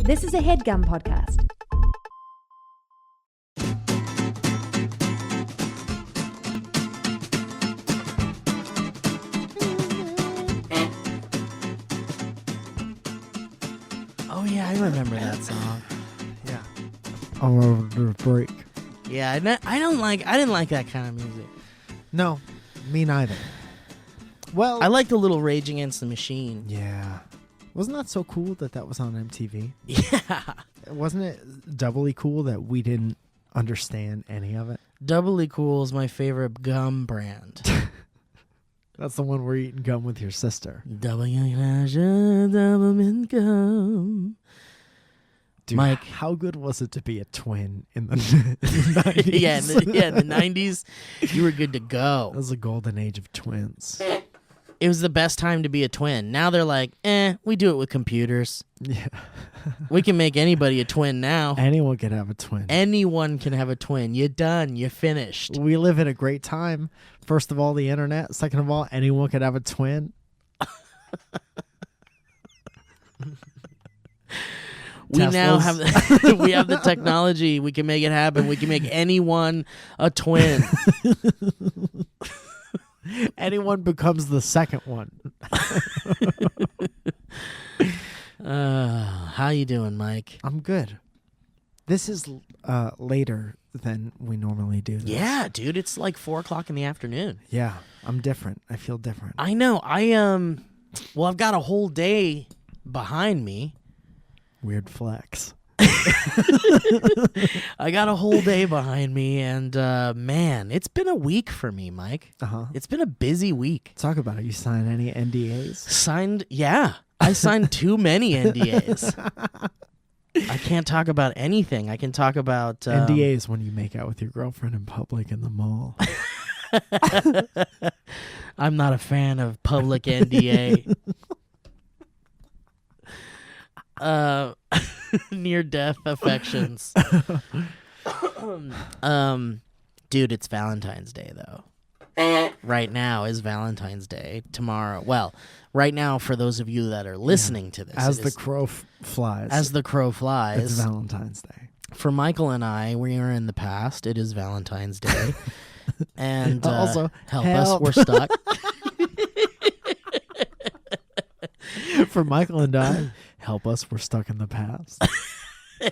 This is a HeadGum podcast. Oh yeah, I remember that song. Yeah. Over the break. Yeah, I didn't like that kind of music. No, me neither. Well, I like the little Rage Against the Machine. Yeah. Wasn't that so cool that was on MTV? Yeah. Wasn't it doubly cool that we didn't understand any of it? Doubly Cool is my favorite gum brand. That's the one where you're eating gum with your sister. Double mint gum. Dude, Mike, how good was it to be a twin in the 90s? yeah, in the 90s, you were good to go. That was the golden age of twins. It was the best time to be a twin. Now they're like, we do it with computers. Yeah. We can make anybody a twin now. Anyone can have a twin. Anyone can have a twin. You're done. You're finished. We live in a great time. First of all, the internet. Second of all, anyone can have a twin. We now have we have the technology. We can make it happen. We can make anyone a twin. Anyone becomes the second one. How you doing, Mike? I'm good. This is later than we normally do this. Yeah, dude, it's like 4:00 in the afternoon. Yeah, I'm different. I feel different. I know. Well, I've got a whole day behind me. Weird flex. I got a whole day behind me, and man, it's been a week for me, Mike. It's been a busy week. Talk about it. You signed any NDAs? Yeah. I signed too many NDAs. I can't talk about anything. I can talk about... NDAs when you make out with your girlfriend in public in the mall. I'm not a fan of public NDA. Near-death affections. Dude, it's Valentine's Day, though. Right now is Valentine's Day. Tomorrow, well, right now, for those of you that are listening to this, as the crow flies. As the crow flies, it's Valentine's Day. For Michael and I, we are in the past. It is Valentine's Day, and also help us. We're stuck. For Michael and I, help us. We're stuck in the past.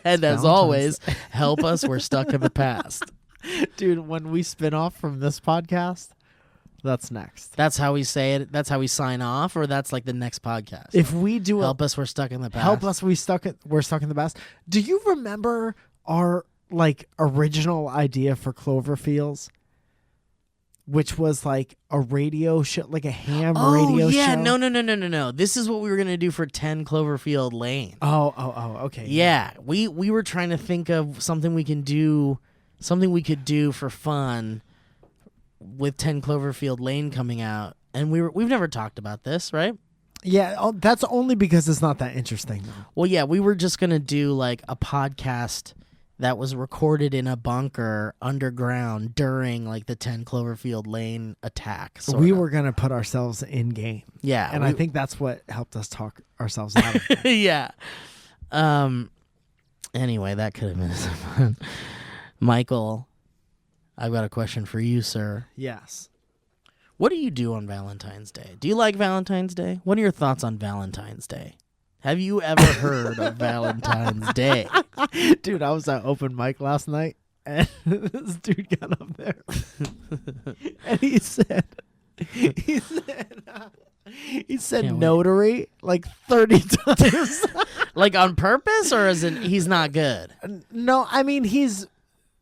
And as always, help us. We're stuck in the past. Dude, when we spin off from this podcast, that's next. That's how we say it. That's how we sign off, or that's like the next podcast. If we do help us, we're stuck in the past. Help us, we're stuck in the past. Do you remember our original idea for Cloverfields? Which was like a radio show, like a ham radio show. Oh, yeah. No. This is what we were going to do for 10 Cloverfield Lane. Oh, okay. Yeah. We were trying to think of something we could do for fun with 10 Cloverfield Lane coming out. And we've never talked about this, right? Yeah, that's only because it's not that interesting, though. Well, yeah, we were just going to do like a podcast that was recorded in a bunker underground during like the 10 Cloverfield Lane attack. We were going to put ourselves in game. Yeah. And I think that's what helped us talk ourselves out of it. Yeah. Anyway, that could have been some fun. Michael, I've got a question for you, sir. Yes. What do you do on Valentine's Day? Do you like Valentine's Day? What are your thoughts on Valentine's Day? Have you ever heard of Valentine's Day? Dude, I was at open mic last night, and this dude got up there, and he said notary like 30 times. Like on purpose, or is it he's not good? No, I mean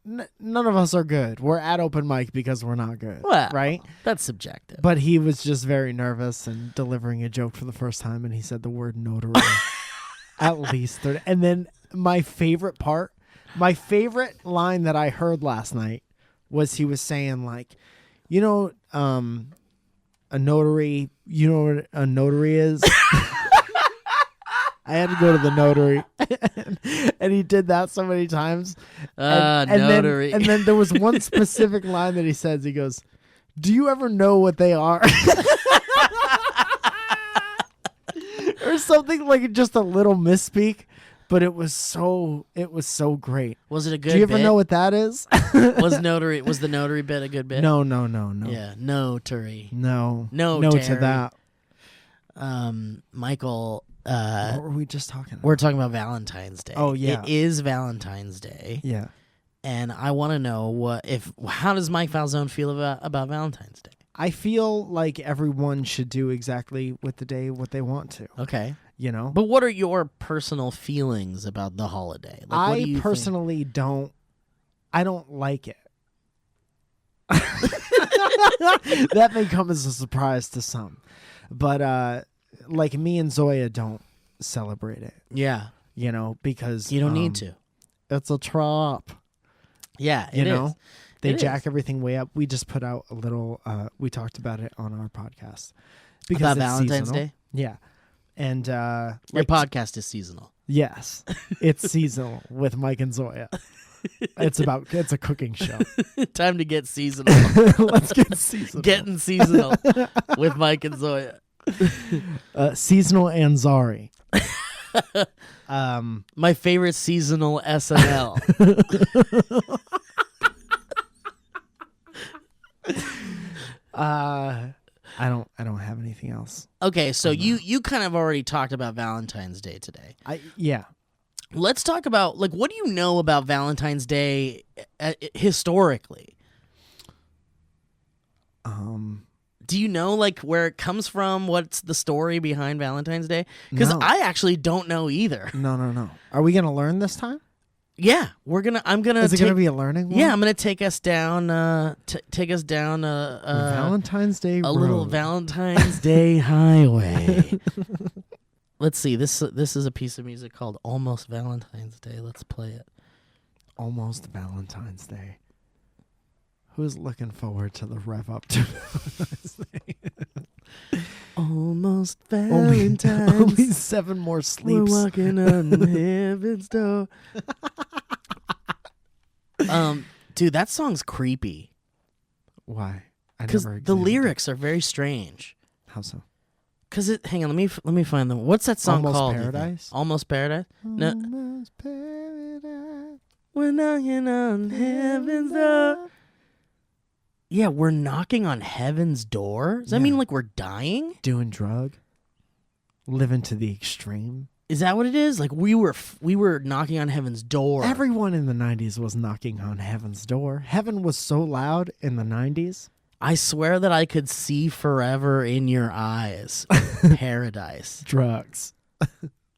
none of us are good. We're at open mic because we're not good. Well, right? That's subjective. But he was just very nervous and delivering a joke for the first time, and he said the word notary at least 30. And then my favorite line that I heard last night was he was saying like, a notary, you know what a notary is? I had to go to the notary, and he did that so many times. Notary. And then there was one specific line that he says. He goes, "Do you ever know what they are?" Or something like just a little misspeak. but it was so great. Was it a good Do you ever bit? know what that is? Was the notary bit a good bit? No. Yeah, notary. No No, to Terry. that. Michael, What were we just talking about? we're talking about Valentine's Day. Oh, yeah. It is Valentine's Day. Yeah. And I want to know how does Mike Falzone feel about Valentine's Day? I feel like everyone should do exactly with the day what they want to. Okay. You know? But what are your personal feelings about the holiday? Like, what do you I personally don't like it. That may come as a surprise to some. But like me and Zoya don't celebrate it. Yeah. You know, because You don't need to. It's a trap. Yeah, You it know? is. They It jack is. everything way up. We just put out a little we talked about it on our podcast. About it's Valentine's seasonal. Day? Yeah. And Your like, podcast is seasonal. yes. It's seasonal with Mike and Zoya. It's a cooking show. Time to get seasonal. Let's get seasonal. Getting seasonal with Mike and Zoya. Seasonal and Zari. My favorite seasonal SNL. I don't have anything else. Okay, so you kind of already talked about Valentine's Day today. Yeah. Let's talk about, like, what do you know about Valentine's Day historically? Do you know, like, where it comes from? What's the story behind Valentine's Day? Because No. I actually don't know either. No. Are we gonna learn this time? Yeah, I'm gonna. Is it gonna be a learning one? Yeah, I'm gonna take us down. Take us down Valentine's Day a road. little Valentine's Day highway. Let's see. This is a piece of music called "Almost Valentine's Day." Let's play it. Almost Valentine's Day. Who's looking forward to the rev up to Valentine's Day? Almost only Valentine's. 7 more We're sleeps. walking on heaven's door. Dude, that song's creepy Why? I because never the examined lyrics are very strange. it. How so? Cause hang on, let me find them. What's that song Almost called? do you think? Paradise? Almost Paradise. No, Almost paradise. we're knocking on heaven's door. Yeah, we're knocking on heaven's door. Does that Yeah. mean like we're dying? Doing drug. Living to the extreme. Is that what it is? Like we were knocking on heaven's door. Everyone in the 90s was knocking on heaven's door. Heaven was so loud in the 90s. I swear that I could see forever in your eyes. Paradise. Drugs.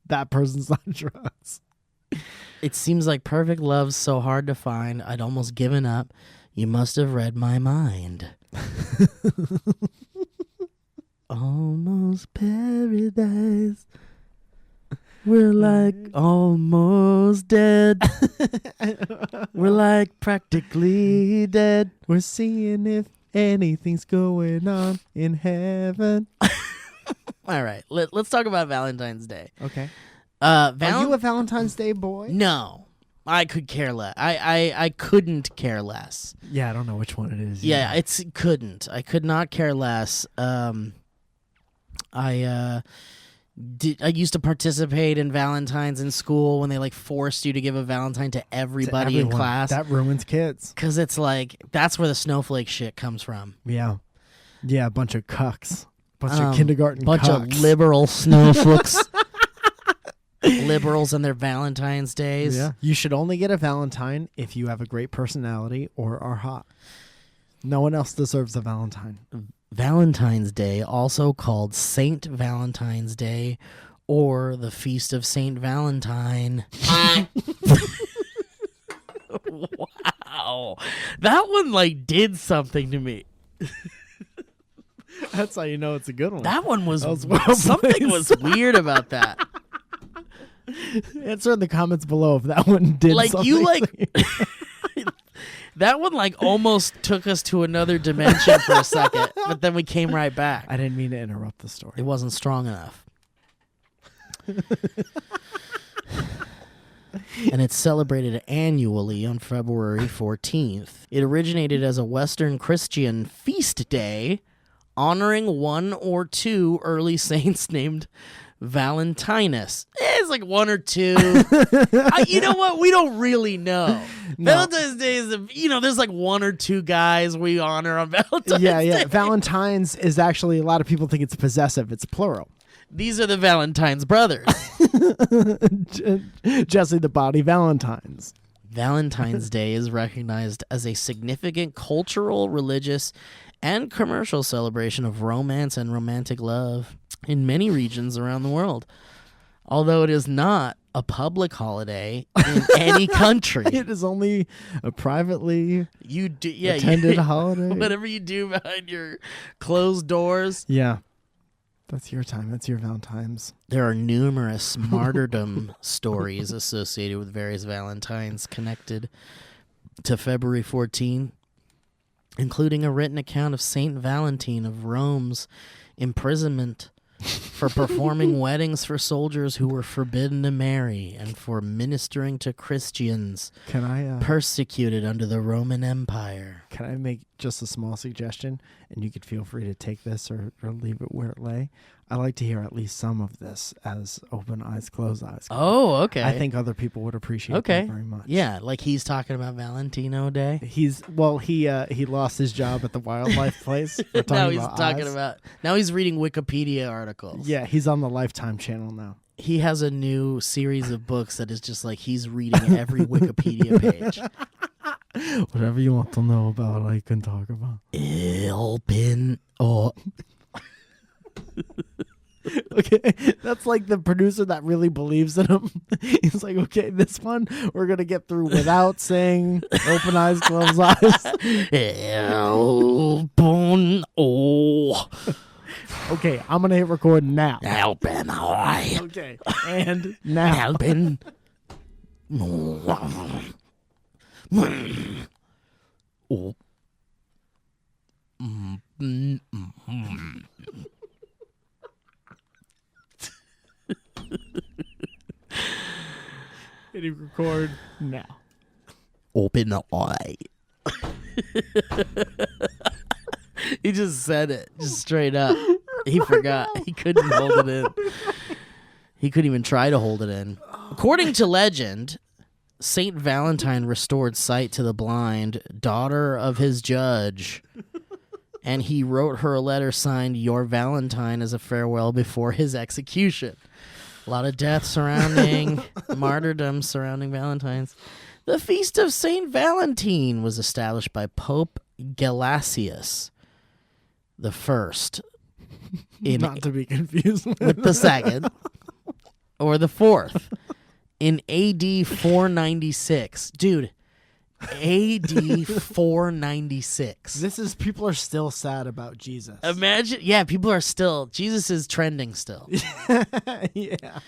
That person's on drugs. It seems like perfect love's so hard to find. I'd almost given up. You must have read my mind. Almost paradise. We're like almost dead. We're like practically dead. We're seeing if anything's going on in heaven. All right, let's talk about Valentine's Day. Okay. Are Are you a Valentine's Day boy? No, I could care less. I couldn't care less. Yeah, I don't know which one it is. Yeah, I could not care less. I used to participate in Valentines in school when they like forced you to give a Valentine to everybody in class. That ruins kids. Because it's like, that's where the snowflake shit comes from. Yeah. Yeah, a bunch of cucks. Bunch of kindergarten Bunch cucks. of liberal snowflakes. Liberals and their Valentine's days. Yeah. You should only get a Valentine if you have a great personality or are hot. No one else deserves a Valentine. Valentine's Day, also called Saint Valentine's Day or the Feast of Saint Valentine. Wow. That one like did something to me. That's how you know it's a good one. That one was, was well something placed. was weird about that. Answer in the comments below if that one did Like something. you like that one like almost took us to another dimension for a second, but then we came right back. I didn't mean to interrupt the story. It wasn't strong enough. And it's celebrated annually on February 14th. It originated as a Western Christian feast day honoring one or two early saints named Valentinus. It's like one or two. You know what? We don't really know. No. Valentine's Day is, there's like one or two guys we honor on Valentine's Yeah, Day. Valentine's is actually, a lot of people think it's possessive. It's plural. These are the Valentine's brothers. Jesse the Body Valentine's. Valentine's Day is recognized as a significant cultural, religious, and commercial celebration of romance and romantic love in many regions around the world. Although it is not a public holiday in any country. It is only a privately attended holiday. Whatever you do behind your closed doors. Yeah. That's your time. That's your Valentine's. There are numerous martyrdom stories associated with various Valentines connected to February 14, including a written account of Saint Valentine of Rome's imprisonment for performing weddings for soldiers who were forbidden to marry and for ministering to Christians Can I persecuted under the Roman Empire. Can I make just a small suggestion? And you could feel free to take this or leave it where it lay. I like to hear at least some of this as open eyes, closed eyes. Oh, okay. I think other people would appreciate that very much. Yeah, like he's talking about Valentino Day. He lost his job at the wildlife place. For Now he's about talking eyes. about. Now he's reading Wikipedia articles. Yeah, he's on the Lifetime channel now. He has a new series of books that is just like he's reading every Wikipedia page. Whatever you want to know about, I can talk about. Okay, that's like the producer that really believes in him. He's like, okay, this one we're gonna get through without saying open eyes, closed eyes. Okay, I'm gonna hit record now. Okay, and now. Hitting record now. Open the eye. He just said it, just straight up. He forgot. He couldn't hold it in. He couldn't even try to hold it in. According to legend, Saint Valentine restored sight to the blind, daughter of his judge, and he wrote her a letter signed "Your Valentine" as a farewell before his execution. A lot of death surrounding, martyrdom surrounding Valentines. The Feast of Saint Valentine was established by Pope Gelasius the First, Not to be confused with the second or the fourth in AD 496. Dude, AD 496. This is, people are still sad about Jesus. Imagine, yeah, people are still, Jesus is trending still. Yeah.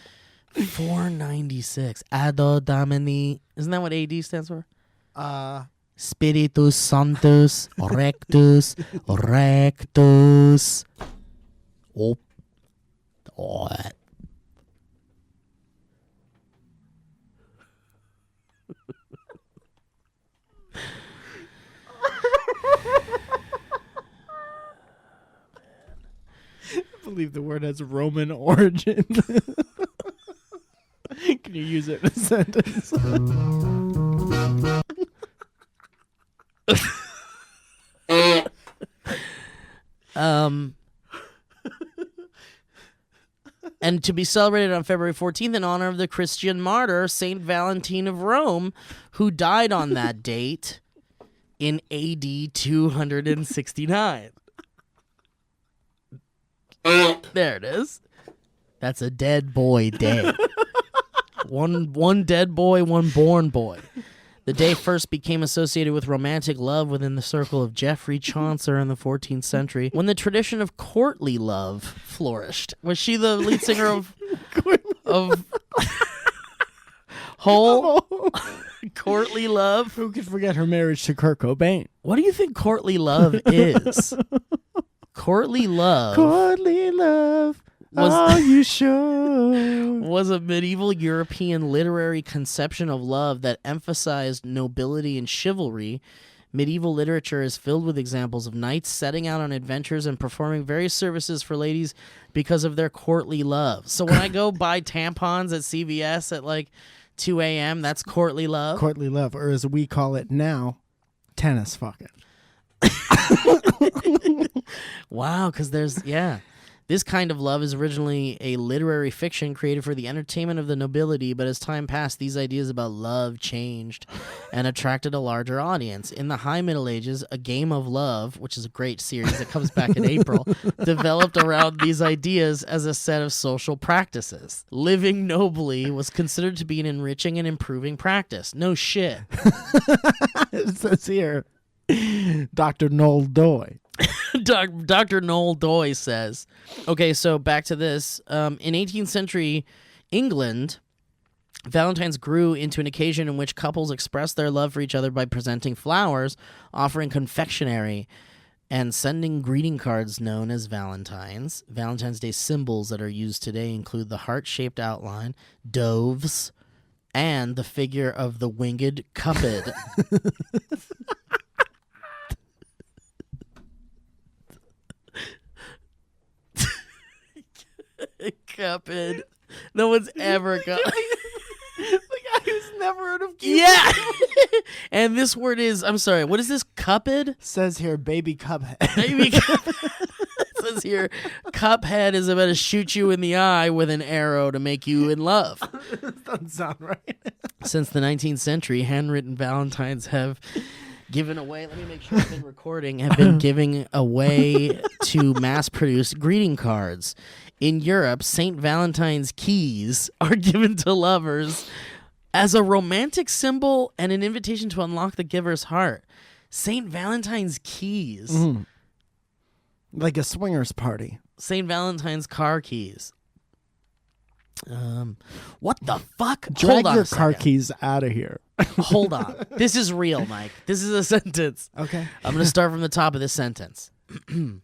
496. Ado Domini. Isn't that what AD stands for? Spiritus Sanctus Rectus Rectus. Oh. I believe the word has Roman origin. Can you use it in a sentence? And to be celebrated on February 14th in honor of the Christian martyr, Saint Valentine of Rome, who died on that date in AD 269. There it is. That's a dead boy day. One dead boy, one born boy. The day first became associated with romantic love within the circle of Geoffrey Chaucer in the 14th century, when the tradition of courtly love flourished. Was she the lead singer of Hole? Courtly love? Who could forget her marriage to Kurt Cobain? What do you think courtly love is? Courtly love. Courtly love. Are you sure? Was a medieval European literary conception of love that emphasized nobility and chivalry Medieval literature is filled with examples of knights setting out on adventures and performing various services for ladies because of their courtly love. So when I go buy tampons at CVS at like 2 a.m., that's courtly love? Courtly love, or as we call it now, tennis fucking. Wow, because this kind of love is originally a literary fiction created for the entertainment of the nobility, but as time passed, these ideas about love changed and attracted a larger audience. In the High Middle Ages, A Game of Love, which is a great series that comes back in April, developed around these ideas as a set of social practices. Living nobly was considered to be an enriching and improving practice. No shit. It says here, Dr. Noel Doy. Dr. Noel Doy says, okay, so back to this. In 18th century England, Valentine's grew into an occasion in which couples expressed their love for each other by presenting flowers, offering confectionery, and sending greeting cards known as Valentines. Valentine's Day symbols that are used today include the heart-shaped outline, doves, and the figure of the winged Cupid. Cupid. No one's ever got. The guy who's never heard of Cupid. Yeah. And this word is, I'm sorry, what is this? Cupid? Says here, baby Cuphead. Baby Cuphead. It says here, Cuphead is about to shoot you in the eye with an arrow to make you in love. Doesn't sound right. Since the 19th century, handwritten Valentines have given away, let me make sure I've been recording, have been giving away to mass-produced greeting cards. In Europe, St. Valentine's keys are given to lovers as a romantic symbol and an invitation to unlock the giver's heart. St. Valentine's keys. Mm. Like a swingers party. St. Valentine's car keys. What the fuck? Drag Hold on your a car second. keys out of here. Hold on. This is real, Mike. This is a sentence. Okay. I'm going to start from the top of this sentence. In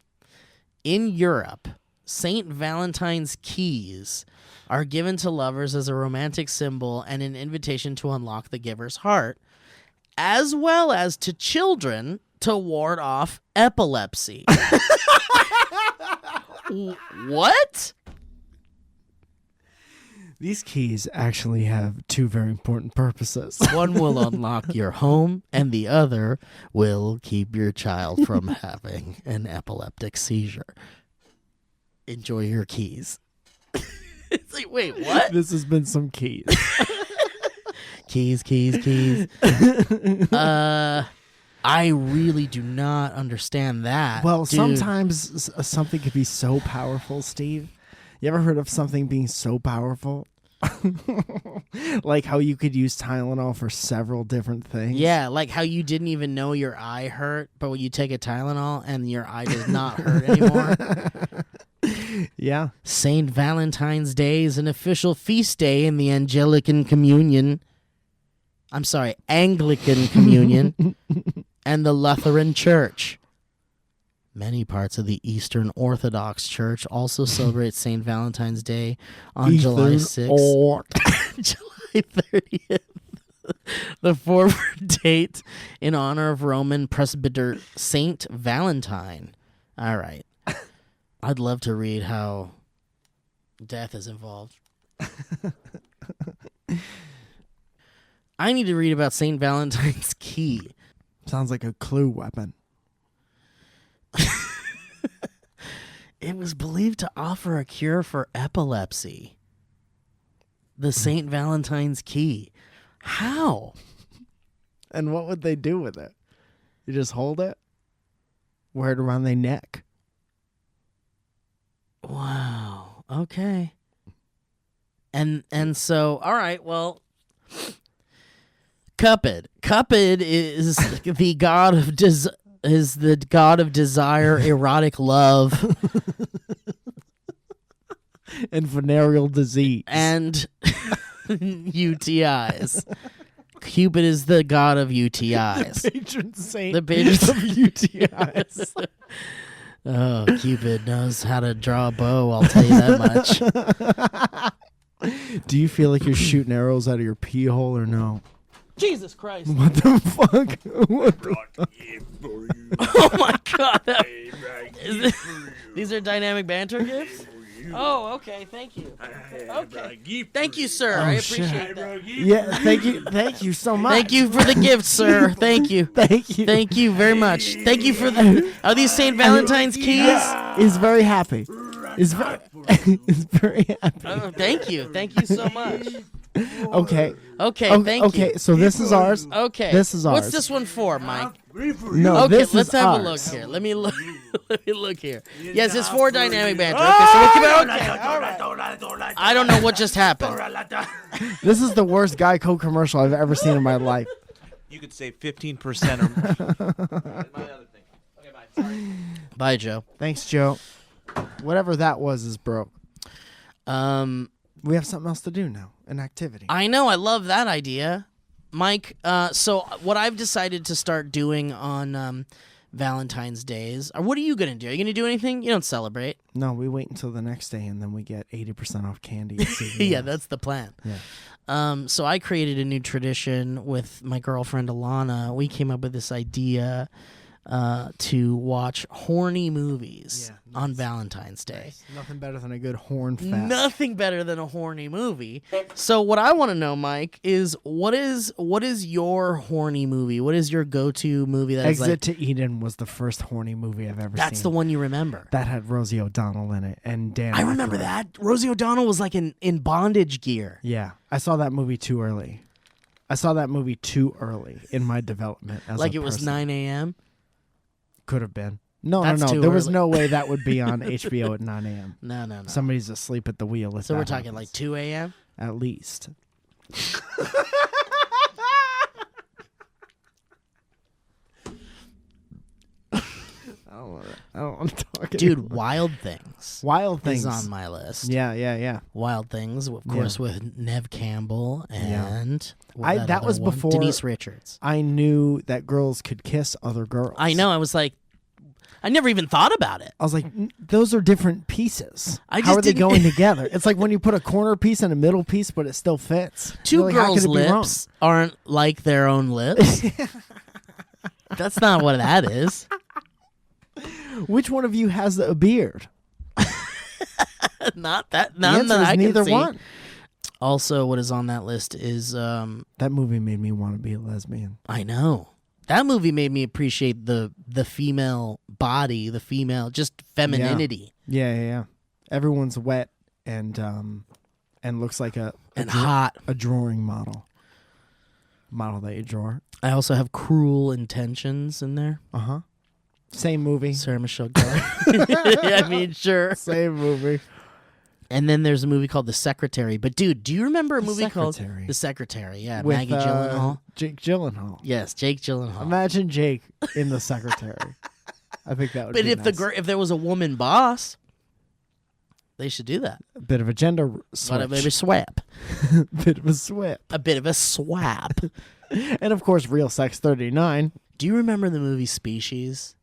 Europe, St. Valentine's keys are given to lovers as a romantic symbol and an invitation to unlock the giver's heart, as well as to children to ward off epilepsy. What? These keys actually have two very important purposes. One will unlock your home, and the other will keep your child from having an epileptic seizure. Enjoy your keys. It's like, wait, what? This has been some keys. Keys. I really do not understand that. Well, dude. sometimes something could be so powerful, Steve. You ever heard of something being so powerful? Like how you could use Tylenol for several different things. Yeah, like how you didn't even know your eye hurt, but when you take a Tylenol and your eye does not hurt anymore. Yeah. St. Valentine's Day is an official feast day in the Anglican Communion. I'm sorry, Anglican Communion and the Lutheran Church. Many parts of the Eastern Orthodox Church also celebrate St. Valentine's Day on July 6th. July 30th. The forward date in honor of Roman presbyter Saint Valentine. All right. I'd love to read how death is involved. I need to read about St. Valentine's key. Sounds like a clue weapon. It was believed to offer a cure for epilepsy. The St. Valentine's key. How? And what would they do with it? You just hold it? Wear it around their neck? Wow. Okay. And so, all right, well, Cupid. Cupid is the god of the god of desire, erotic love, and venereal disease. and UTIs. Cupid is the god of UTIs. The patron saint The patron of UTIs. Oh, Cupid knows how to draw a bow, I'll tell you that much. Do you feel like you're shooting arrows out of your pee hole or no? Jesus Christ. What the fuck? What the Oh my God. These are dynamic banter gifts? Oh, okay. Thank you. Okay. Thank you, sir. I appreciate that. Yeah, thank you so much. Thank you for the gift, sir. Thank you. Thank you. Thank you very much. Thank you for the. Are these St. Valentine's keys? He's very happy. He's very happy. Oh, thank you. Thank you so much. Okay. Okay, thank you. Okay, so this is ours. Okay. This is ours. What's this one for, Mike? No, Okay, this let's is have ours. a look here. Let me look. Let me look here. Yes, it's for dynamic banter. Okay, so we'll keep it. Okay, all right. I don't know what just happened. This is the worst Geico commercial I've ever seen in my life. You could save 15% or my other thing. Okay, bye. Sorry. Bye, Joe. Thanks, Joe. Whatever that was is broke. We have something else to do now. An activity. I know. I love that idea, Mike. So what I've decided to start doing on Valentine's days. What are you gonna do? Are you gonna do anything? You don't celebrate. No, we wait until the next day and then we get 80% off candy. at CVS. Yeah, that's the plan. Yeah. So I created a new tradition with my girlfriend Alana. We came up with this idea to watch horny movies on Valentine's Day. Nice. Nothing better than a good horn fest. Nothing better than a horny movie. So what I want to know, Mike, is what is your horny movie? What is your go-to movie that is Exit like, to Eden was the first horny movie I've ever seen. that's the one you remember? That had Rosie O'Donnell in it and Dan. I remember Aykroyd. that. Rosie O'Donnell was like in bondage gear. Yeah. I saw that movie too early. In my development as Like a it was person. 9 a.m.? Could have been. No, That's no. too There was early. no way that would be on HBO at 9 a.m. No. Somebody's asleep at the wheel. If So we're that talking happens. like 2 a.m.? At least. I don't want to talk Dude, anymore. Wild Things Wild Things is on my list. Yeah. Wild Things, of course, with Nev Campbell and That was before Denise Richards. I knew that girls could kiss other girls. I know. I was like, I never even thought about it. I was like, those are different pieces. I How just are they didn't- going together? It's like when you put a corner piece and a middle piece, but it still fits. Two You're like, how girls' could it be wrong? lips aren't like their own lips. That's not what that is. Which one of you has a beard? Not that. The None answer that is I can neither see. one. Also, what is on that list is That movie made me want to be a lesbian. I know. That movie made me appreciate the female body, the female just femininity. Yeah. Everyone's wet and looks like a Hot. a drawing model that you draw. I also have Cruel Intentions in there. Same movie. Sarah Michelle Gellar. Yeah, I mean, sure. Same movie. And then there's a movie called The Secretary. But dude, do you remember a movie called Secretary. The Secretary? Yeah, With, Maggie Gyllenhaal. Jake Gyllenhaal. Yes, Jake Gyllenhaal. Imagine Jake in The Secretary. I think that would But be if nice. if there was a woman boss, they should do that. A bit of a gender switch. But a bit of a swap. Bit of a swip. A bit of a swap. And of course, Real Sex 39. Do you remember the movie Species?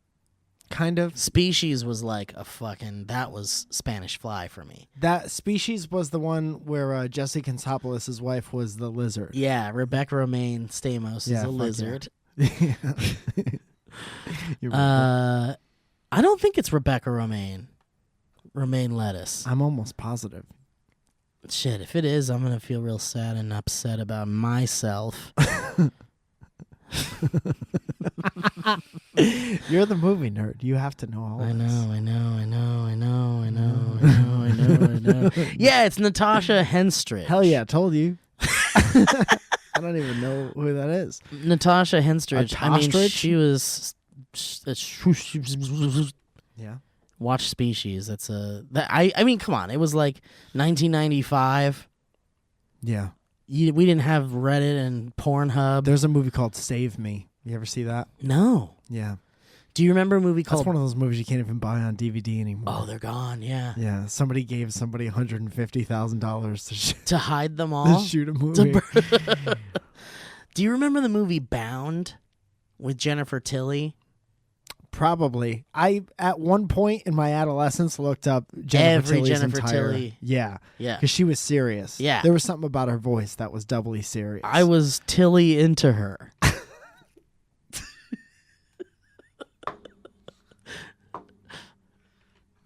Kind of. Species was like that was Spanish Fly for me. That Species was the one where Jesse Kansopoulos' wife was the lizard. Yeah, Rebecca Romaine Stamos is Yeah, a fuck lizard. You're right. I don't think it's Rebecca Romaine. Romaine Lettuce. I'm almost positive. Shit, if it is, I'm gonna feel real sad and upset about myself. You're the movie nerd. You have to know all I of this. know. Yeah, it's Natasha Henstridge. Hell yeah, told you. I don't even know who that is. Natasha Henstridge. I mean, Tostrich? she was. Yeah. Watch Species. That's I mean, come on. It was like 1995. Yeah. We didn't have Reddit and Pornhub. There's a movie called Save Me. You ever see that? No. Yeah. Do you remember a movie That's called? one of those movies you can't even buy on DVD anymore. Oh, they're gone. Yeah. Yeah. Somebody gave somebody $150,000 To hide them to all. shoot a movie. Do you remember the movie Bound with Jennifer Tilly? Probably. I at one point in my adolescence looked up Jennifer Every Tilly's Jennifer entire. Tilly. Yeah. Yeah. Because she was serious. Yeah. There was something about her voice that was doubly serious. I was Tilly into her.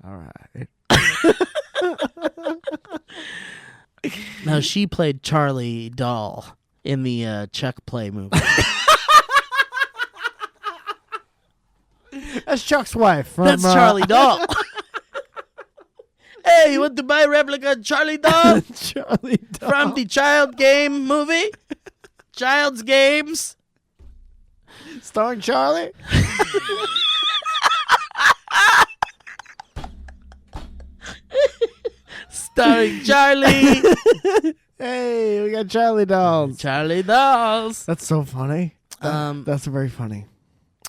All right. Now, she played Charlie Doll in the Chuck Play movie. That's Chuck's wife. From, That's Charlie Doll. Hey, you want to buy a replica of Charlie Doll Charlie Doll. from the Child Game movie? Child's Games. Starring Charlie. Starring Charlie. Hey, we got Charlie dolls. Charlie Dolls. That's so funny. Um, That's very funny.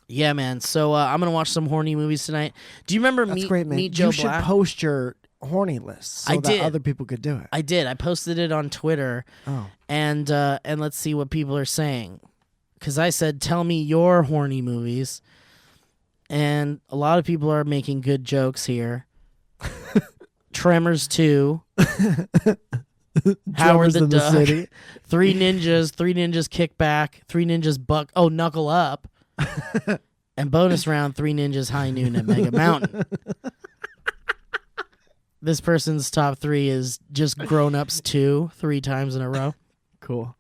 Yeah, man. So I'm gonna watch some horny movies tonight. Do you remember That's Meet, great, man. Meet Joe You should Black? post your horny list so I that did. other people could do it. I did. I posted it on Twitter, Oh. and let's see what people are saying. Because I said, "Tell me your horny movies," and a lot of people are making good jokes here. Tremors 2. Howard Drummers the in Duck. City. Three Ninjas Kick Back. Three Ninjas Buck. Oh, Knuckle Up. And bonus round, Three Ninjas High Noon at Mega Mountain. This person's top 3 is just Grown Ups 2, 3 times in a row. Cool.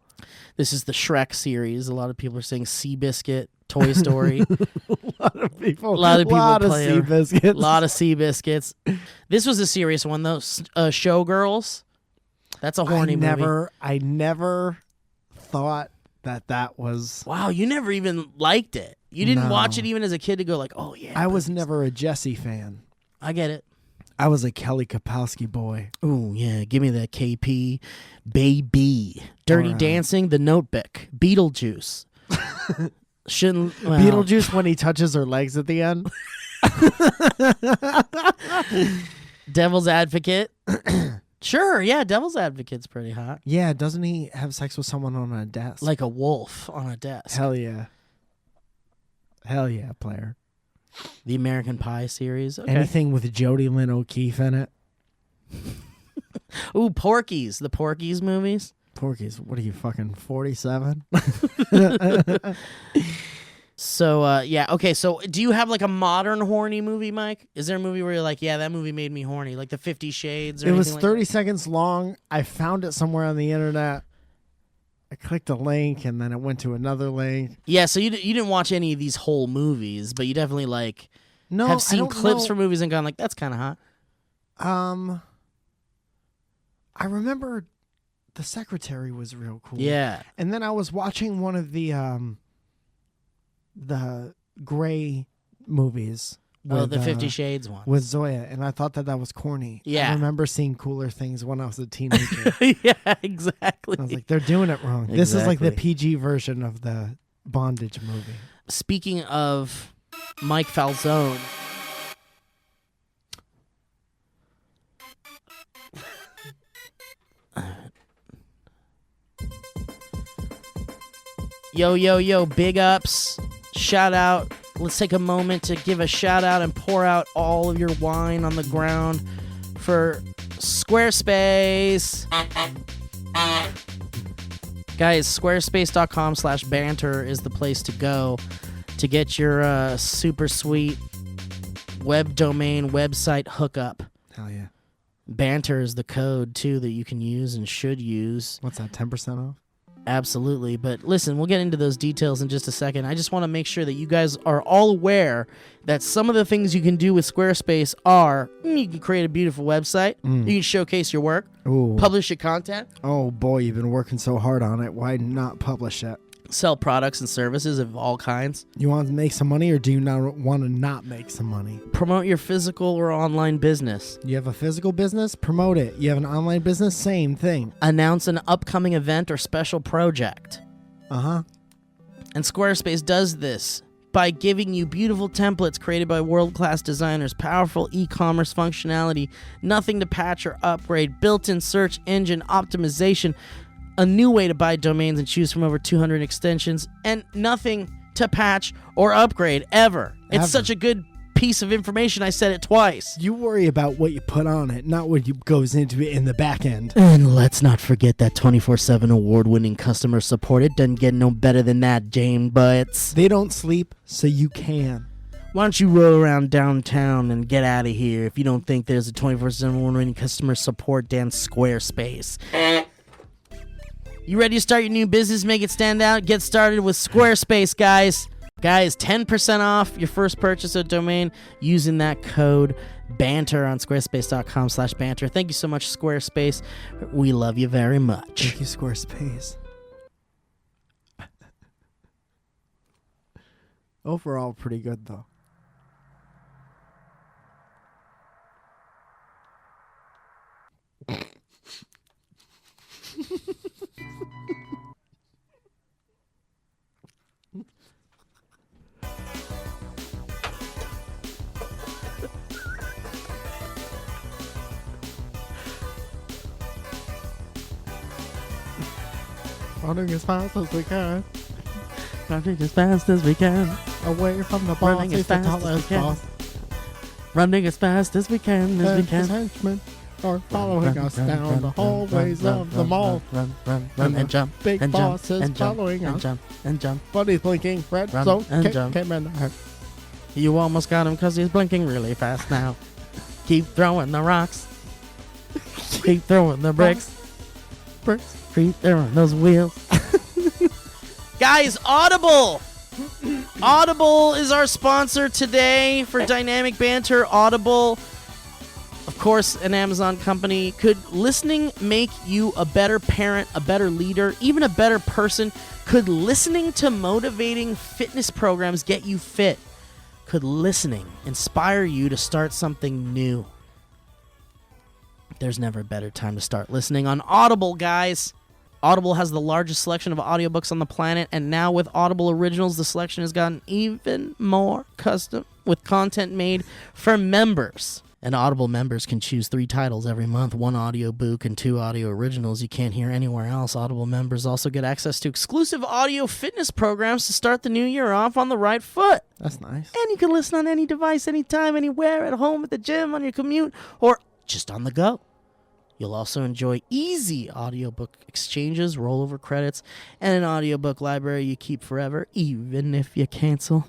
This is the Shrek series. A lot of people are saying Seabiscuit, Toy Story. A lot of people play sea biscuits. A lot of Seabiscuits. This was a serious one, though. Showgirls. That's a horny movie. I never thought that was. Wow, you never even liked it. You didn't No. watch it even as a kid to go like, oh, yeah. I but was never a Jessie fan. I get it. I was a Kelly Kapowski boy. Oh, yeah. Give me that KP. Baby. Dirty All right. Dancing, The Notebook. Beetlejuice. Shouldn't. Well, Beetlejuice when he touches her legs at the end. Devil's Advocate. Sure, yeah. Devil's Advocate's pretty hot. Yeah, doesn't he have sex with someone on a desk? Like a wolf on a desk. Hell yeah. Hell yeah, player. The American Pie series. Okay. Anything with Jodie Lynn O'Keefe in it. Ooh, Porky's. The Porky's movies. Porky's, what are you, fucking 47? So, yeah. Okay, so do you have like a modern horny movie, Mike? Is there a movie where you're like, yeah, that movie made me horny? Like the 50 Shades or It was anything 30 like seconds long. I found it somewhere on the internet. I clicked a link and then it went to another link. that? Yeah, so you didn't watch any of these whole movies, but you definitely like No, have I seen don't clips know. from movies and gone like, that's kind of hot. I remember The Secretary was real cool. Yeah. And then I was watching one of the Gray movies. Oh, with, the 50 Shades one. with Zoya, and I thought that was corny. Yeah. I remember seeing cooler things when I was a teenager. Yeah, exactly. I was like, they're doing it wrong. This is like the Exactly. PG version of the bondage movie. Speaking of Mike Falzone. Yo, big ups. Shout out. Let's take a moment to give a shout out and pour out all of your wine on the ground for Squarespace. Guys, squarespace.com/banter is the place to go to get your super sweet web domain website hookup. Hell yeah. Banter is the code, too, that you can use and should use. What's that, 10% off? Absolutely. But listen, we'll get into those details in just a second. I just want to make sure that you guys are all aware that some of the things you can do with Squarespace are you can create a beautiful website, you can showcase your work, Ooh. publish your content, Oh, boy, you've been working so hard on it. Why not publish it? sell products and services of all kinds, You want to make some money, or do you not want to not make some money? promote your physical or online business, You have a physical business? Promote it. You have an online business? Same thing. announce an upcoming event or special project. Uh-huh. And Squarespace does this by giving you beautiful templates created by world-class designers, powerful e-commerce functionality, nothing to patch or upgrade, built-in search engine optimization, a new way to buy domains and choose from over 200 extensions, and nothing to patch or upgrade ever. It's such a good piece of information. I said it twice. You worry about what you put on it, not what goes into it in the back end. And let's not forget that 24/7 award-winning customer support. It doesn't get no better than that, Jane Butts. They don't sleep, so you can. Why don't you roll around downtown and get out of here if you don't think there's a 24/7 award-winning customer support damn Squarespace. You ready to start your new business, make it stand out? Get started with Squarespace, guys. Guys, 10% off your first purchase of domain using that code BANTER on squarespace.com/banter. Thank you so much, Squarespace. We love you very much. Thank you, Squarespace. Overall, pretty good, though. Running as fast as we can. Running as fast as we can. Away from the boss. Running as fast as we can. Running as fast as we can, as we can. Henchmen are following us down the hallways of the mall. Run, and jump. Big and boss jump, is and jump, following and us. jump, and jump. But he's blinking red, Run so and jump. came in. You almost got him because he's blinking really fast now. Keep throwing the rocks. Keep throwing the bricks. Keep throwing those wheels. Guys, Audible! Audible is our sponsor today for Dynamic Banter. Audible, of course, an Amazon company. Could listening make you a better parent, a better leader, even a better person? Could listening to motivating fitness programs get you fit? Could listening inspire you to start something new? There's never a better time to start listening on Audible, guys. Audible has the largest selection of audiobooks on the planet, and now with Audible Originals, the selection has gotten even more custom with content made for members. And Audible members can choose 3 titles every month, 1 audiobook and 2 audio originals you can't hear anywhere else. Audible members also get access to exclusive audio fitness programs to start the new year off on the right foot. That's nice. And you can listen on any device, anytime, anywhere, at home, at the gym, on your commute, or just on the go. You'll also enjoy easy audiobook exchanges, rollover credits, and an audiobook library you keep forever, even if you cancel.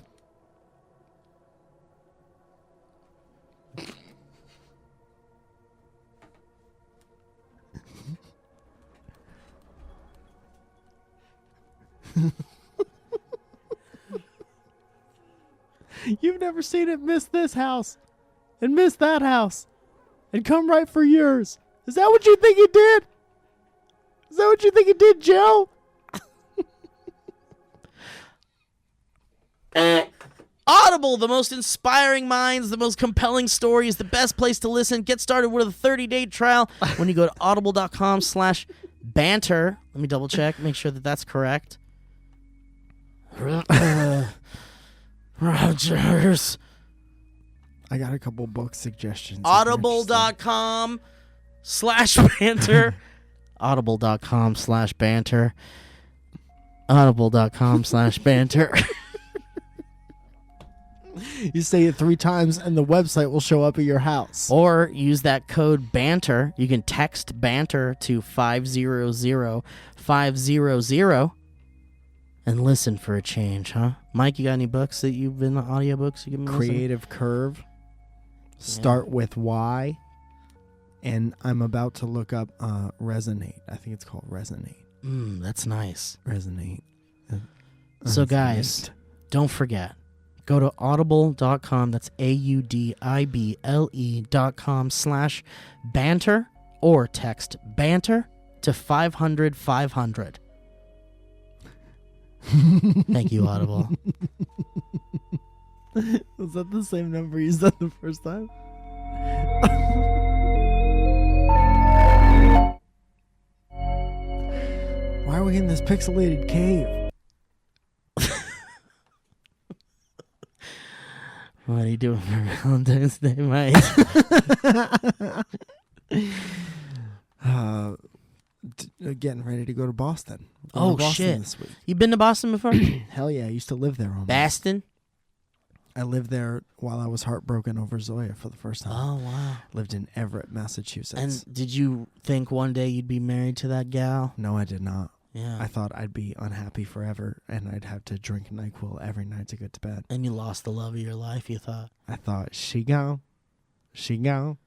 You've never seen it miss this house and miss that house and come right for yours. Is that what you think it did? Is that what you think it did, Joe? Audible, the most inspiring minds, the most compelling stories, the best place to listen. Get started with a 30-day trial when you go to audible.com/banter. Let me double check, make sure that that's correct. Rogers. I got a couple book suggestions. Audible.com/banter. Audible.com/banter. Audible.com/banter. You say it 3 times and the website will show up at your house. Or use that code BANTER. You can text BANTER to 500-500 and listen for a change, huh? Mike, you got any books that you've been audiobooks you've been listening? Creative Curve. Start with Y. And I'm about to look up Resonate. I think it's called Resonate. That's nice. Resonate. So guys, don't forget. Go to audible.com, that's audible.com/banter, or text BANTER to 500-500. Thank you, Audible. Was that the same number you said the first time? Why are we in this pixelated cave? What are you doing for Valentine's Day, Mike? Getting ready to go to Boston. Oh, Boston shit. This week. You been to Boston before? Hell yeah, I used to live there almost. Boston? I lived there while I was heartbroken over Zoya for the first time. Oh, wow. Lived in Everett, Massachusetts. And did you think one day you'd be married to that gal? No, I did not. Yeah. I thought I'd be unhappy forever and I'd have to drink NyQuil every night to go to bed. And you lost the love of your life, you thought? I thought, she gone. She gone.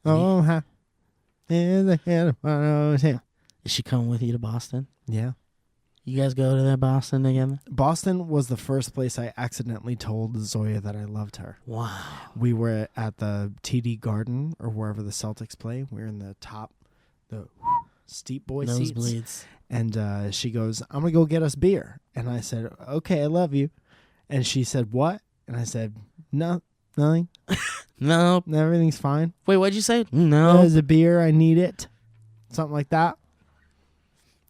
Oh, ha. In the head of my tail. Is she coming with you to Boston? Yeah. You guys go to that Boston together? Boston was the first place I accidentally told Zoya that I loved her. Wow. We were at the TD Garden or wherever the Celtics play. We were in the top, the steep boy seats. Nosebleeds. And she goes, I'm going to go get us beer. And I said, okay, I love you. And she said, what? And I said, no, nothing. No. Everything's fine. Wait, what'd you say? No. There's a beer. I need it. Something like that.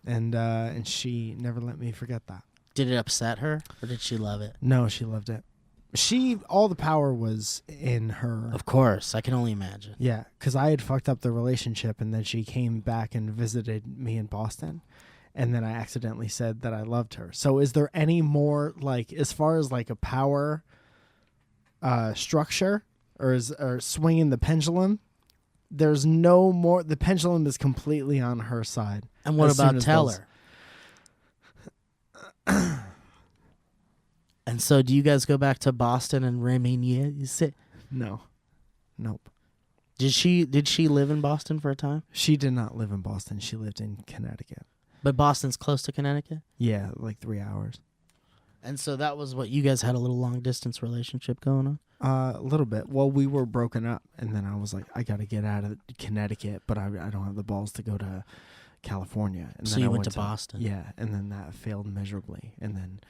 And she never let me forget that. Did it upset her or did she love it? No, she loved it. All the power was in her. Of course. I can only imagine. Yeah, because I had fucked up the relationship, and then she came back and visited me in Boston, and then I accidentally said that I loved her. So is there any more, like, as far as, like, a power structure or swinging the pendulum? There's no more. The pendulum is completely on her side. And what about tell her? And so do you guys go back to Boston and remain? You sit? No. Nope. Did she live in Boston for a time? She did not live in Boston. She lived in Connecticut. But Boston's close to Connecticut? Yeah, like 3 hours. And so that was what you guys had a little long distance relationship going on? A little bit. Well, we were broken up, and then I was like, I got to get out of Connecticut, but I don't have the balls to go to California. And so then you I went to Boston? Yeah, and then that failed miserably. And then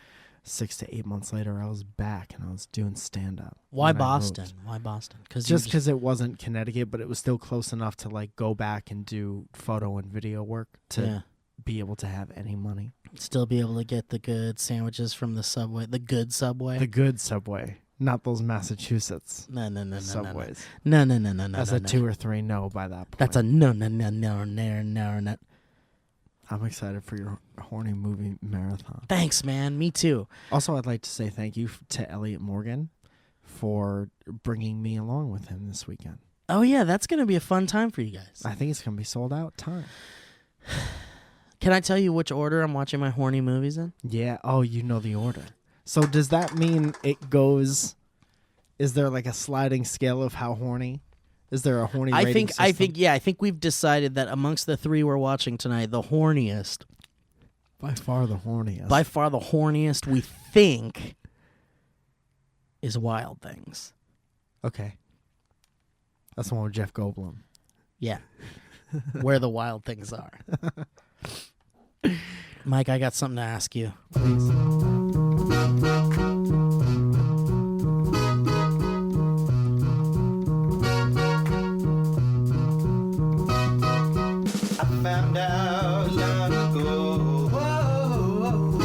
6 to 8 months later, I was back, and I was doing stand-up. Why Boston? Why Boston? Just because it wasn't Connecticut, but it was still close enough to like go back and do photo and video work to be able to have any money. Still be able to get the good sandwiches from the Subway, the good Subway? The good Subway. Not those Massachusetts No. Subways. No. That's a 2 or 3 no by that point. That's a no. I'm excited for your horny movie marathon. Thanks, man. Me too. Also, I'd like to say thank you to Elliot Morgan for bringing me along with him this weekend. Oh, yeah. That's going to be a fun time for you guys. I think it's going to be sold out time. Can I tell you which order I'm watching my horny movies in? Yeah. Oh, you know the order. So does that mean it goes... Is there like a sliding scale of how horny? Is there a horny rating system? I think we've decided that amongst the 3 we're watching tonight, the horniest... By far the horniest we think is Wild Things. Okay. That's the one with Jeff Goldblum. Yeah. Where the wild things are. Mike, I got something to ask you. Please. Found out long ago, whoa,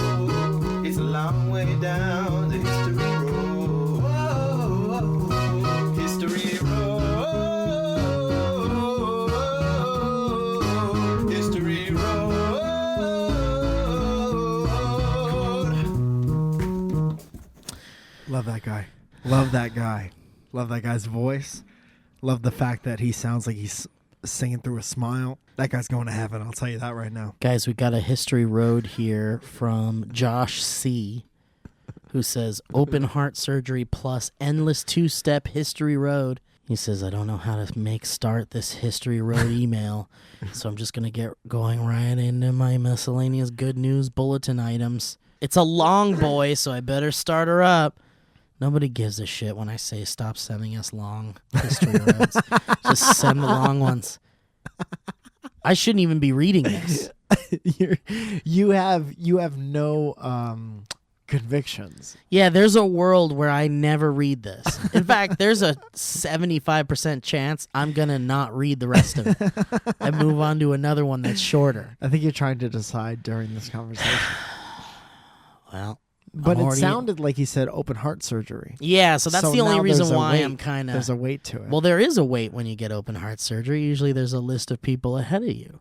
it's a long way down the history road, history road, history road. Love that guy. Love that guy. Love that guy's voice. Love the fact that he sounds like he's singing through a smile. That guy's going to heaven, I'll tell you that right now. Guys, we got a history road here from Josh C., who says, open heart surgery plus endless 2-step history road. He says, I don't know how to start this history road email, so I'm just going to get going right into my miscellaneous good news bulletin items. It's a long boy, so I better start her up. Nobody gives a shit when I say stop sending us long history roads. Just send the long ones. I shouldn't even be reading this. You have no convictions. Yeah, there's a world where I never read this. In fact, there's a 75% chance I'm going to not read the rest of it and move on to another one that's shorter. I think you're trying to decide during this conversation. Well, but it sounded like he said open heart surgery. Yeah, so that's the only reason why I'm kind of... There's a weight to it. Well, there is a weight when you get open heart surgery. Usually there's a list of people ahead of you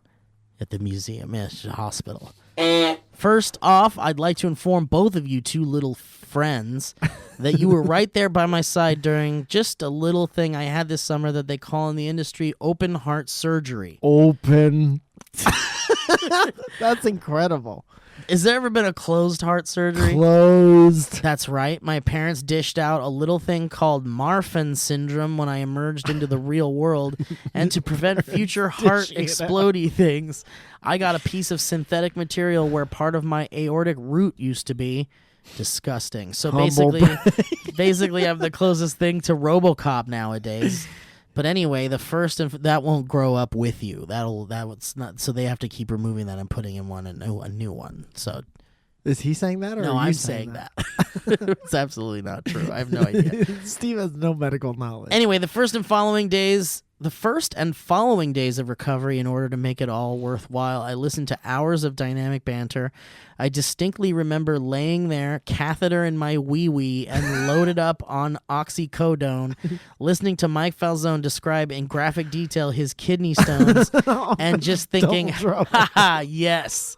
at the museum, hospital. First off, I'd like to inform both of you two little friends that you were right there by my side during just a little thing I had this summer that they call in the industry open heart surgery. Open. That's incredible. Has there ever been a closed heart surgery? Closed. That's right. My parents dished out a little thing called Marfan syndrome when I emerged into the real world. And to prevent future heart explodey things, I got a piece of synthetic material where part of my aortic root used to be. Disgusting. So basically I'm the closest thing to RoboCop nowadays. But anyway, the first that won't grow up with you. That's not. So they have to keep removing that and putting in a new one. So is he saying that, or no? are you I'm saying that. It's absolutely not true. I have no idea. Steve has no medical knowledge. Anyway, the first and following days of recovery, in order to make it all worthwhile, I listened to hours of dynamic banter. I distinctly remember laying there, catheter in my wee-wee, and loaded up on oxycodone, listening to Mike Falzone describe in graphic detail his kidney stones, and just thinking, haha, yes.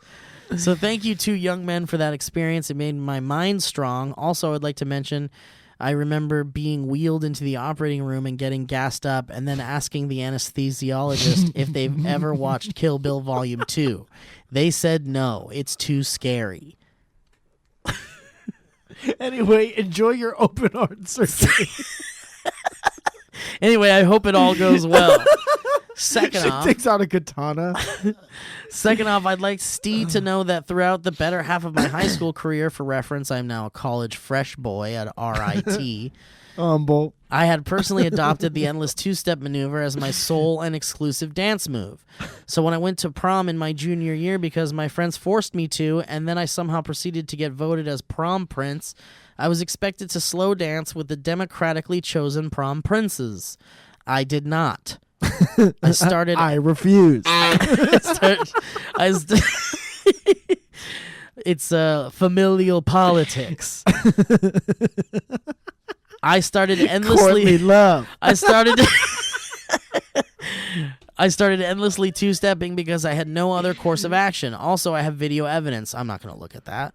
So thank you, two young men, for that experience. It made my mind strong. Also, I'd like to mention, I remember being wheeled into the operating room and getting gassed up and then asking the anesthesiologist if they've ever watched Kill Bill Volume 2. They said no, it's too scary. Anyway, enjoy your open heart surgery. Anyway, I hope it all goes well. Second She off, takes out a katana. I'd like Steve to know that throughout the better half of my high school career, for reference, I'm now a college fresh boy at RIT. Humble. I had personally adopted the endless two-step maneuver as my sole and exclusive dance move. So when I went to prom in my junior year because my friends forced me to, and then I somehow proceeded to get voted as prom prince, I was expected to slow dance with the democratically chosen prom princes. I did not. I refuse. It's familial politics. I started endlessly Courtly love. I started endlessly two-stepping because I had no other course of action. Also, I have video evidence. I'm not going to look at that.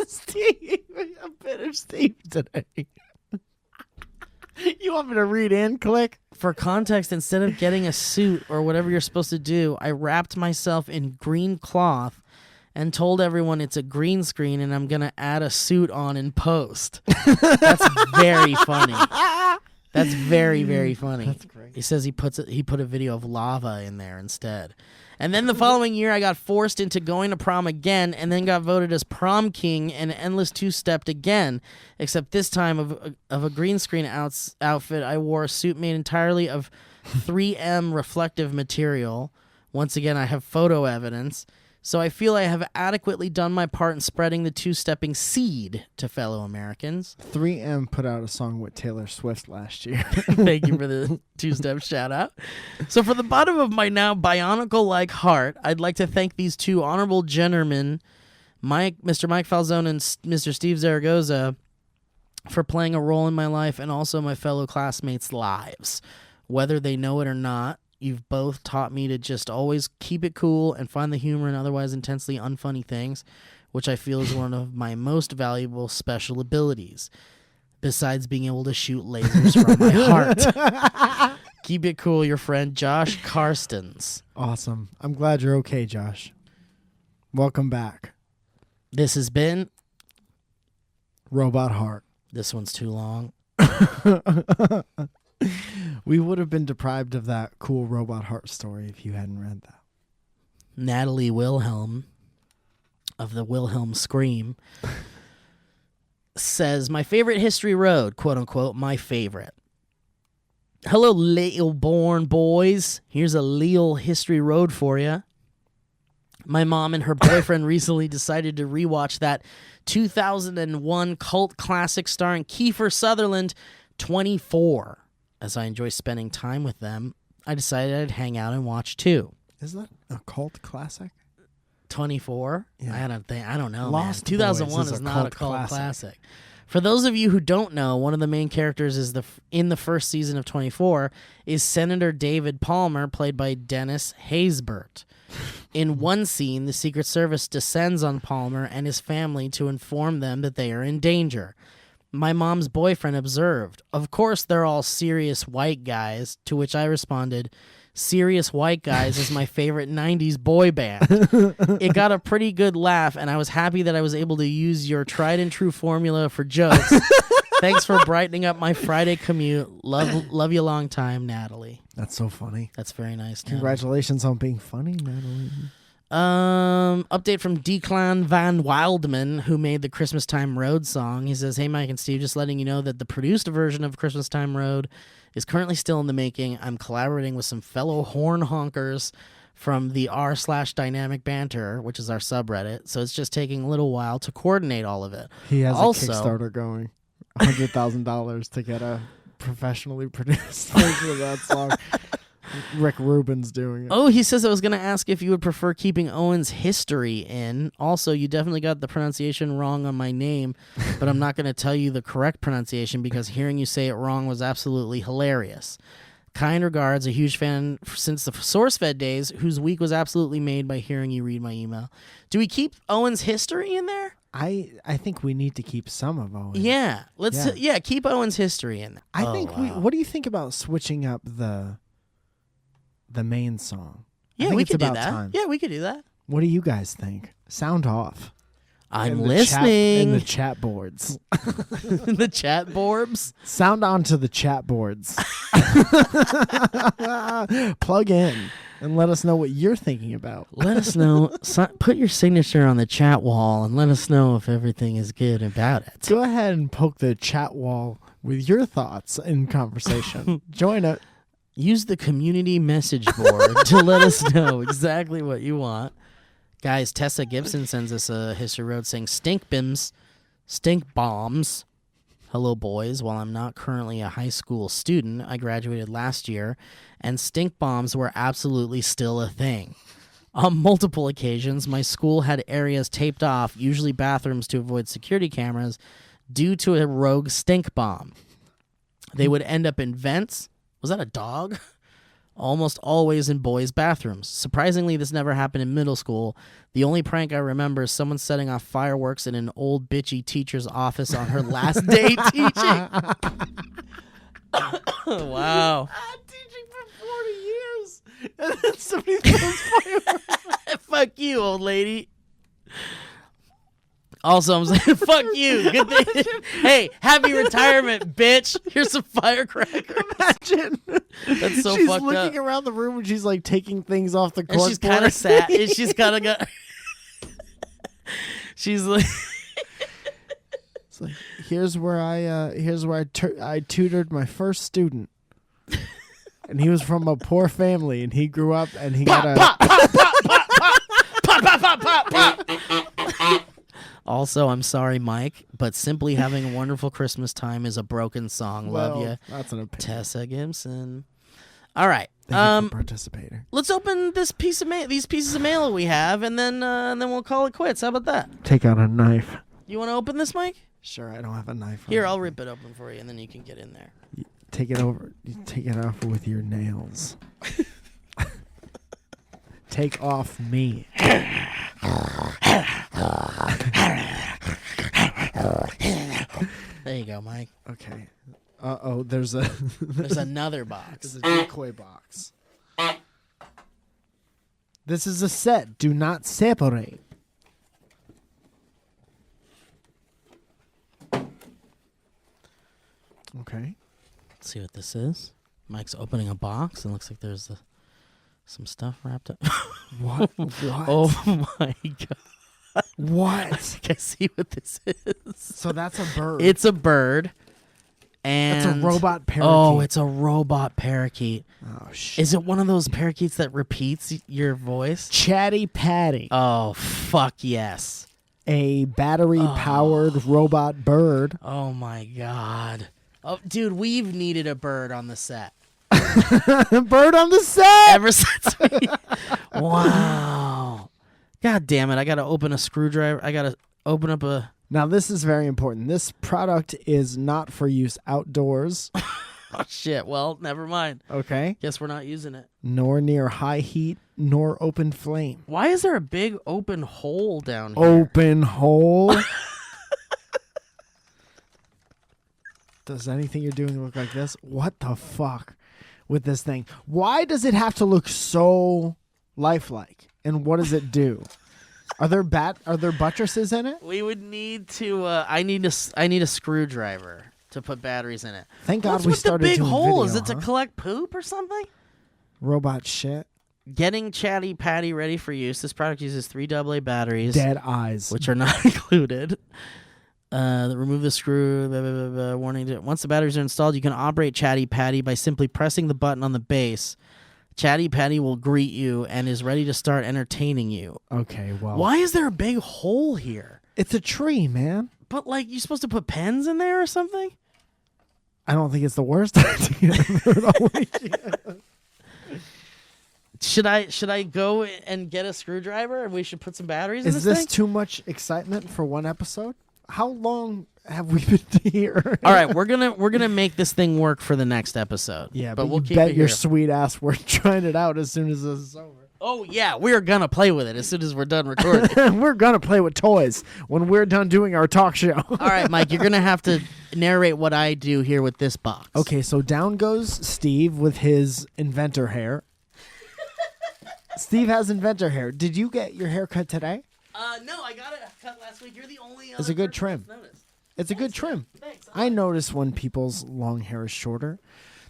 Steve, I'm better Steve today. You want me to read in? Click. For context, instead of getting a suit or whatever you're supposed to do, I wrapped myself in green cloth and told everyone it's a green screen and I'm going to add a suit on in post. That's very funny. That's very, very funny. That's great. He says he put a video of lava in there instead. And then the following year, I got forced into going to prom again and then got voted as prom king and endless two-stepped again, except this time of a green screen outfit, I wore a suit made entirely of 3M reflective material. Once again, I have photo evidence. So I feel I have adequately done my part in spreading the two-stepping seed to fellow Americans. 3M put out a song with Taylor Swift last year. Thank you for the two-step shout-out. So for the bottom of my now bionicle-like heart, I'd like to thank these two honorable gentlemen, Mr. Mike Falzone and Mr. Steve Zaragoza, for playing a role in my life and also my fellow classmates' lives. Whether they know it or not, you've both taught me to just always keep it cool and find the humor in otherwise intensely unfunny things, which I feel is one of my most valuable special abilities, besides being able to shoot lasers from my heart. Keep it cool, your friend Josh Karstens. Awesome. I'm glad you're okay, Josh. Welcome back. This has been Robot Heart. This one's too long. We would have been deprived of that cool Robot Heart story if you hadn't read that. Natalie Wilhelm of the Wilhelm Scream says, my favorite history road, quote unquote, my favorite. Hello, little born boys. Here's a little history road for you. My mom and her boyfriend recently decided to rewatch that 2001 cult classic starring Kiefer Sutherland, 24. As I enjoy spending time with them, I decided I'd hang out and watch too. Is that a cult classic? 24? Yeah. I don't know, Lost man. 2001 Boys is not a cult classic. For those of you who don't know, one of the main characters in the first season of 24 is Senator David Palmer, played by Dennis Haysbert. In one scene, the Secret Service descends on Palmer and his family to inform them that they are in danger. My mom's boyfriend observed, "Of course they're all serious white guys," to which I responded, "Serious White Guys is my favorite 90s boy band." It got a pretty good laugh, and I was happy that I was able to use your tried and true formula for jokes. Thanks for brightening up my Friday commute. Love you long time, Natalie. That's so funny. That's very nice, Natalie. Congratulations on being funny, Natalie. Update from Declan Van Wildman, who made the Christmas Time Road song. He says, "Hey, Mike and Steve, just letting you know that the produced version of Christmas Time Road is currently still in the making. I'm collaborating with some fellow horn honkers from the r/dynamic banter, which is our subreddit. So it's just taking a little while to coordinate all of it." He has Also- a Kickstarter going. $100,000 to get a professionally produced version of that song. Rick Rubin's doing it. Oh, he says I was going to ask if you would prefer keeping Owen's history in. Also, you definitely got the pronunciation wrong on my name, but I'm not going to tell you the correct pronunciation because hearing you say it wrong was absolutely hilarious. Kind regards, a huge fan since the SourceFed days, whose week was absolutely made by hearing you read my email. Do we keep Owen's history in there? I think we need to keep some of Owen. Yeah. Let's Yeah. keep Owen's history in there. I Oh, think wow. what do you think about switching up the main song? I Yeah, think we it's could do about that. time. Yeah, we could do that. What do you guys think? Sound off. I'm In the listening. in the chat boards. The chat borbs. Sound on to the chat boards. Plug in and let us know what you're thinking about. Let us know. Put your signature on the chat wall and let us know if everything is good about it. Go ahead and poke the chat wall with your thoughts in conversation. Join it. Use the community message board to let us know exactly what you want. Guys, Tessa Gibson sends us a history road saying, "Stink bombs. Hello, boys. While I'm not currently a high school student, I graduated last year, and stink bombs were absolutely still a thing. On multiple occasions, my school had areas taped off, usually bathrooms to avoid security cameras, due to a rogue stink bomb. They would end up in vents." Was that a dog? "Almost always in boys' bathrooms. Surprisingly, this never happened in middle school. The only prank I remember is someone setting off fireworks in an old bitchy teacher's office on her last day teaching." Wow. Teaching for 40 years. And then somebody throws fireworks. Fuck you, old lady. Also, I'm saying, fuck you. Good thing. Hey, happy retirement, bitch. Here's some firecrackers. Imagine. That's so she's fucked looking up. around the room and she's like taking things off the And corkboard. she's kind of sad. And she's kind of got. She's like. It's like, here's where I tutored my first student. And he was from a poor family and he grew up and he got a Pop, pop, pop, pop, pop. Also, I'm sorry, Mike, but simply having a wonderful Christmas time is a broken song. Love well, ya, that's an opinion. Tessa Gibson. All right, Thank you for participating. let's open these pieces of mail we have, and then we'll call it quits. How about that? Take out a knife. You want to open this, Mike? Sure, I don't have a knife. Here, I'll rip it open for you, and then you can get in there. Take it over. You take it off with your nails. Take off me. There you go, Mike. Okay. Uh-oh, there's There's another box. a decoy box. This is a set. Do not separate. Okay. Let's see what this is. Mike's opening a box, and looks like there's some stuff wrapped up. What? What? Oh my god! I What? think I see what this is. So that's a bird. It's a bird, and It's a robot parakeet. Oh, it's a robot parakeet. Oh shit. Is it one of those parakeets that repeats your voice? Chatty Patty, Oh fuck yes! a battery-powered robot bird. Oh my god! Oh, dude, we've needed a bird on the set Bird on the set. ever since. Wow! God damn it! I gotta open a screwdriver. I gotta open up a. Now this is very important. This product is not for use outdoors. Oh shit! Well, never mind. Okay. Guess we're not using it. Nor near high heat, nor open flame. Why is there a big open hole down here? Open hole. Does anything you're doing look like this? What the fuck with this thing? Why does it have to look so lifelike? And what does it do? Are there buttresses in it? We would need to. I need a screwdriver to put batteries in it. Thank God What's we with the started big doing hole? video, Is it to huh? collect poop or something? Robot shit. Getting Chatty Patty ready for use. This product uses 3 AA batteries, Dead eyes. which are not included. Remove the screw. Blah, blah, blah, blah, warning. Once the batteries are installed, you can operate Chatty Patty by simply pressing the button on the base. Chatty Patty will greet you and is ready to start entertaining you. Okay, well. Why is there a big hole here? It's a tree, man. But like, you're supposed to put pens in there or something? I don't think it's the worst idea. Should I go and get a screwdriver and we should put some batteries in Is this this thing? too much excitement for one episode? How long have we been here? All right, we're gonna make this thing work for the next episode. Yeah, but but we'll you keep bet it your here. sweet ass we're trying it out as soon as this is over. Oh yeah, we're gonna play with it as soon as we're done recording. We're gonna play with toys when we're done doing our talk show. All right, Mike, you're gonna have to narrate what I do here with this box. Okay, so down goes Steve with his inventor hair. Steve has inventor hair. Did you get your hair cut today? No, I got it cut last week. You're the only. It's a good trim. It's a good trim. Thanks. I notice when people's long hair is shorter.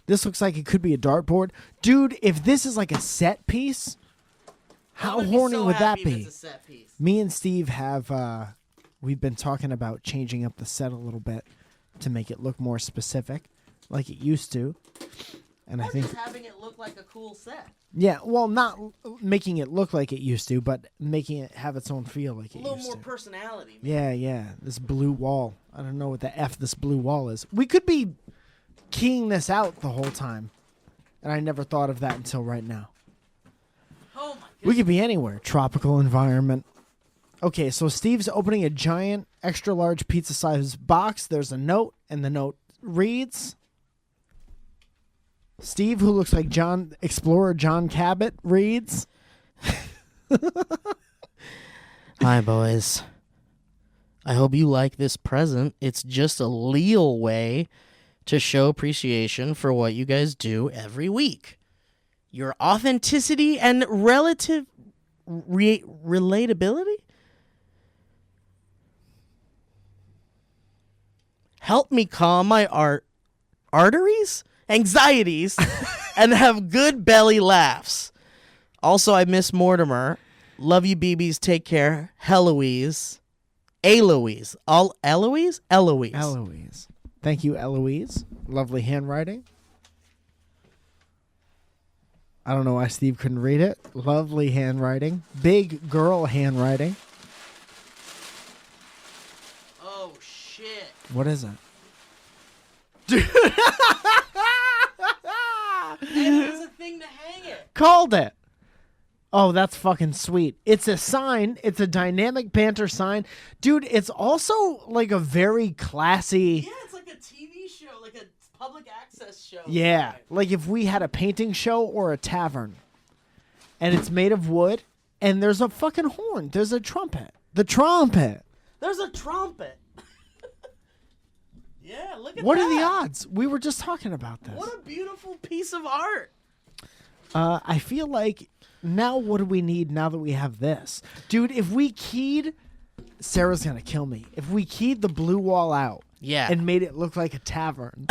This looks like it could be a dartboard. Dude, if this is like a set piece, how horny would that be? Me and Steve have, we've been talking about changing up the set a little bit to make it look more specific, like it used to. And I think, just having it look like a cool set. yeah, well, not making it look like it used to, but making it have its own feel like it A little used more to. personality. Yeah. This blue wall. I don't know what the F this blue wall is. We could be keying this out the whole time. And I never thought of that until right now. Oh my We could be anywhere. Tropical environment. Okay, so Steve's opening a giant, extra large pizza sized box. There's a note, and the note reads Steve, who looks like Explorer John Cabot, reads Hi, boys. I hope you like this present. It's just a leal way to show appreciation for what you guys do every week. Your authenticity and relative relatability help me calm my arteries, anxieties, and have good belly laughs. Also, I miss Mortimer. Love you, BBs. Take care. Eloise. Eloise. Eloise? Eloise. Thank you, Eloise. Lovely handwriting. I don't know why Steve couldn't read it. Lovely handwriting. Big girl handwriting. Oh, shit. What is it? And there's a thing to hang it. Called it. Oh, that's fucking sweet. It's a sign. It's a dynamic banter sign. Dude, it's also like a very classy. Yeah, it's like a TV show, like a public access show. Yeah. Like if we had a painting show or a tavern. And it's made of wood. And there's a fucking horn. There's a trumpet. The trumpet. There's a trumpet. Yeah, look at What that. are the odds? We were just talking about this. What a beautiful piece of art. I feel like now what do we need now that we have this? Dude, if we keyed, Sarah's going to kill me. If we keyed the blue wall out Yeah. and made it look like a tavern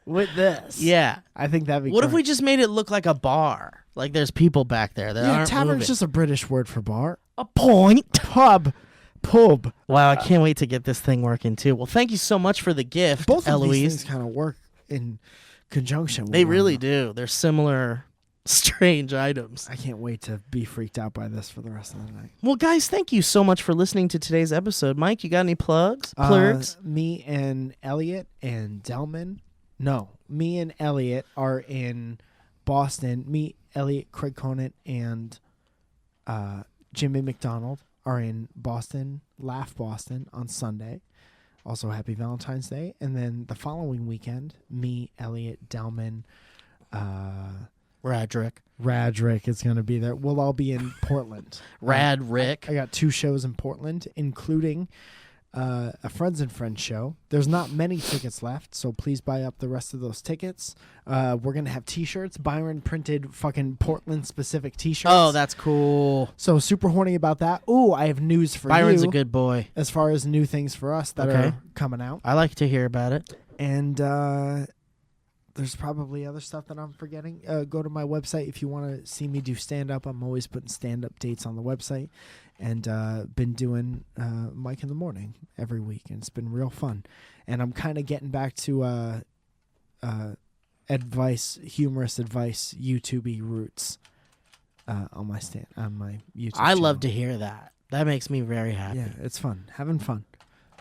with this. Yeah. I think that'd be What if great. we just made it look like a bar? Like there's people back there that Yeah, aren't tavern's moving. just a British word for bar. a point. Pub. Wow, I can't wait to get this thing working too. Well, thank you so much for the gift, Both of these Eloise. things kind of work in conjunction with They one really another. do. They're similar, strange items. I can't wait to be freaked out by this for the rest of the night. Well, guys, thank you so much for listening to today's episode. Mike, you got any plugs? Plurgs? Me and Elliot and Delman. No, me and Elliot are in Boston. Me, Elliot, Craig Conant, and Jimmy McDonald are in Boston, Laugh Boston on Sunday. Also, happy Valentine's Day. And then the following weekend, me, Elliot, Delman, Radrick. Radrick is going to be there. We'll all be in Portland. Rad Rick. I got 2 shows in Portland, including a Friends and Friends show. There's not many tickets left, so please buy up the rest of those tickets. We're going to have T-shirts. Byron printed fucking Portland-specific T-shirts. Oh, that's cool. So super horny about that. Ooh, I have news for Byron's you. a good boy. As far as new things for us that Okay. are coming out. I like to hear about it. And there's probably other stuff that I'm forgetting. Go to my website if you want to see me do stand-up. I'm always putting stand-up dates on the website. And been doing Mike in the Morning every week. And it's been real fun. And I'm kind of getting back to humorous advice, YouTube-y roots on my YouTube I love channel. to hear that. That makes me very happy. Yeah, it's fun. Having fun.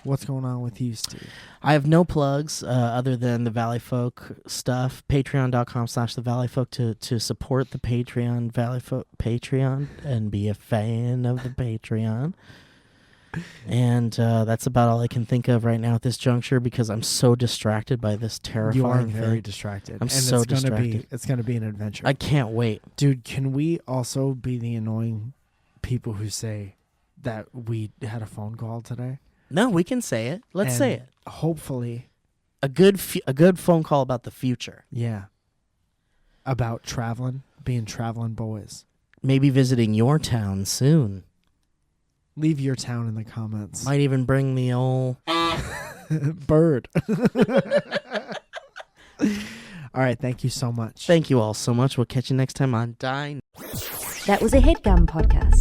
What's going on with you, Steve? I have no plugs other than the Valley Folk stuff. Patreon.com/the Valley Folk to support the Patreon Valley Folk Patreon and be a fan of the Patreon. And that's about all I can think of right now at this juncture because I'm so distracted by this terrifying You are thing. very distracted. I'm so distracted. It's gonna be an adventure. I can't wait. Dude, can we also be the annoying people who say that we had a phone call today? No, we can say it. Let's say And it. Hopefully, A good phone call about the future. yeah. About being traveling boys. Maybe visiting your town soon. Leave your town in the comments. Might even bring the old... Bird. All right, thank you so much. Thank you all so much. We'll catch you next time on Dine. That was a headgum podcast.